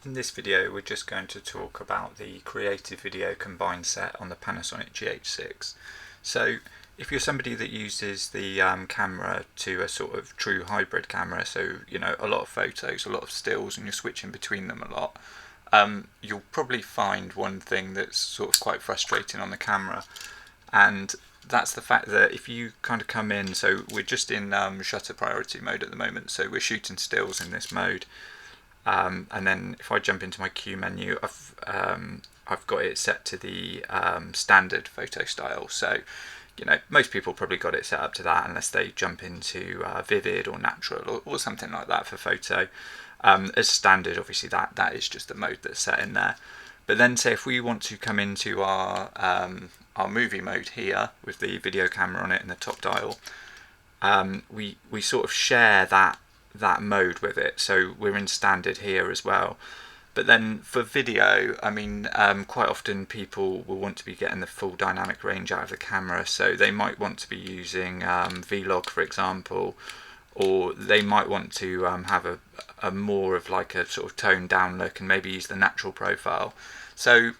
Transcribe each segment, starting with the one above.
In this video we're just going to talk about the CreativeVideo Combined Set on the Panasonic GH6. So if you're somebody that uses the camera to a sort of true hybrid camera, so a lot of photos, a lot of stills, and you're switching between them a lot, you'll probably find one thing that's sort of quite frustrating on the camera, and that's the fact that if you kind of come in, so we're just in shutter priority mode at the moment, so we're shooting stills in this mode. And then if I jump into my Q menu, I've got it set to the standard photo style. So, most people probably got it set up to that unless they jump into vivid or natural or something like that for photo. As standard, obviously that is just the mode that's set in there. But then, say if we want to come into our movie mode here with the video camera on it in the top dial, we sort of share that mode with it, so we're in standard here as well. But then for video, quite often people will want to be getting the full dynamic range out of the camera, so they might want to be using Vlog, for example, or they might want to have a more of like a sort of toned down look and maybe use the natural profile. So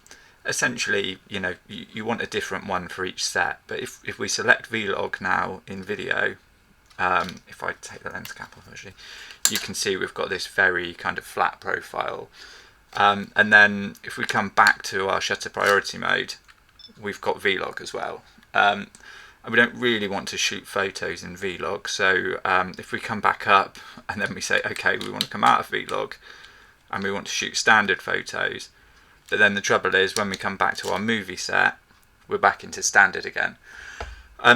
essentially, you want a different one for each set. But if we select Vlog now in video, if I take the lens cap off, actually, you can see we've got this very kind of flat profile. And then if we come back to our shutter priority mode, we've got Vlog as well. And we don't really want to shoot photos in Vlog, so if we come back up and then we say, okay, we want to come out of Vlog and we want to shoot standard photos, but then the trouble is when we come back to our movie set, we're back into standard again.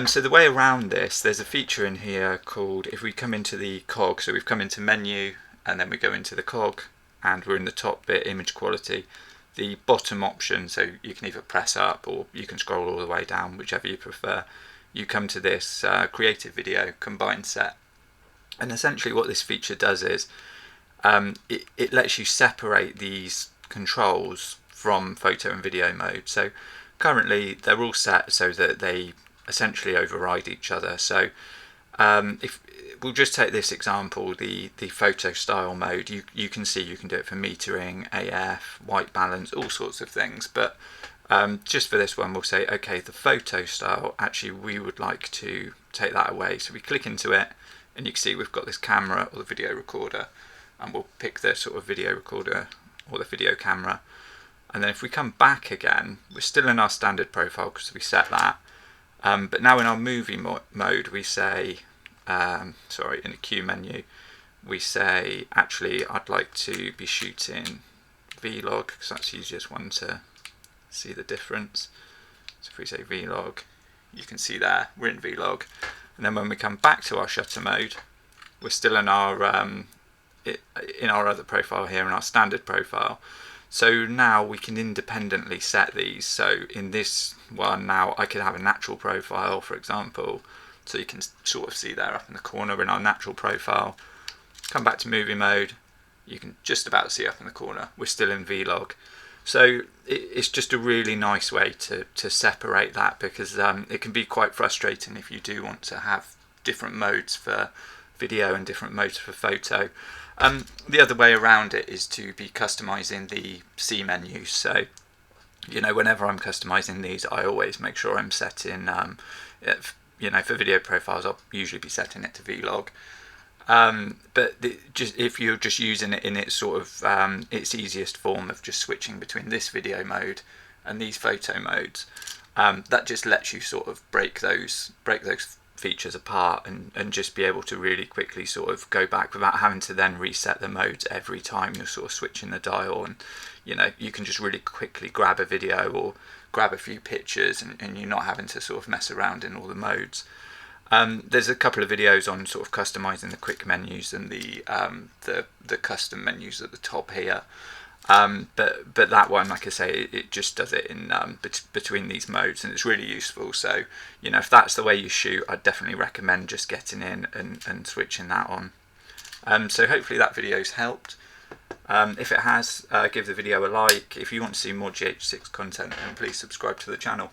So the way around this, there's a feature in here called, if we come into the cog, so we've come into menu and then we go into the cog and we're in the top bit, image quality, the bottom option, so you can either press up or you can scroll all the way down, whichever you prefer. You come to this CreativeVideo Combined Set, and essentially what this feature does is it lets you separate these controls from photo and video mode. So currently they're all set so that they essentially override each other. So if we'll just take this example, the photo style mode, you can see you can do it for metering, AF, white balance, all sorts of things, but just for this one we'll say, okay, the photo style, actually we would like to take that away. So we click into it and you can see we've got this camera or the video recorder, and we'll pick the sort of video recorder or the video camera, and then if we come back again, we're still in our standard profile because we set that. But now in our movie mode, we say, in the Q menu, we say, actually, I'd like to be shooting Vlog because that's the easiest one to see the difference. So if we say Vlog, you can see there, we're in Vlog. And then when we come back to our shutter mode, we're still in our other profile here, in our standard profile. So now we can independently set these. So in this one now, I could have a natural profile, for example. So you can sort of see there up in the corner in our natural profile. Come back to movie mode, you can just about see up in the corner, we're still in Vlog. So it's just a really nice way to separate that, because it can be quite frustrating if you do want to have different modes for video and different modes for photo. The other way around it is to be customizing the C menus. So, whenever I'm customizing these, I always make sure I'm setting, for video profiles, I'll usually be setting it to Vlog. But if you're just using it in its sort of its easiest form of just switching between this video mode and these photo modes, that just lets you sort of break those features apart and just be able to really quickly sort of go back without having to then reset the modes every time you're sort of switching the dial. And you can just really quickly grab a video or grab a few pictures and you're not having to sort of mess around in all the modes. There's a couple of videos on sort of customizing the quick menus and the custom menus at the top here. But that one, like I say, it just does it in between these modes, and it's really useful. So if that's the way you shoot, I'd definitely recommend just getting in and switching that on. So hopefully that video's helped. If it has, give the video a like. If you want to see more GH6 content, then please subscribe to the channel.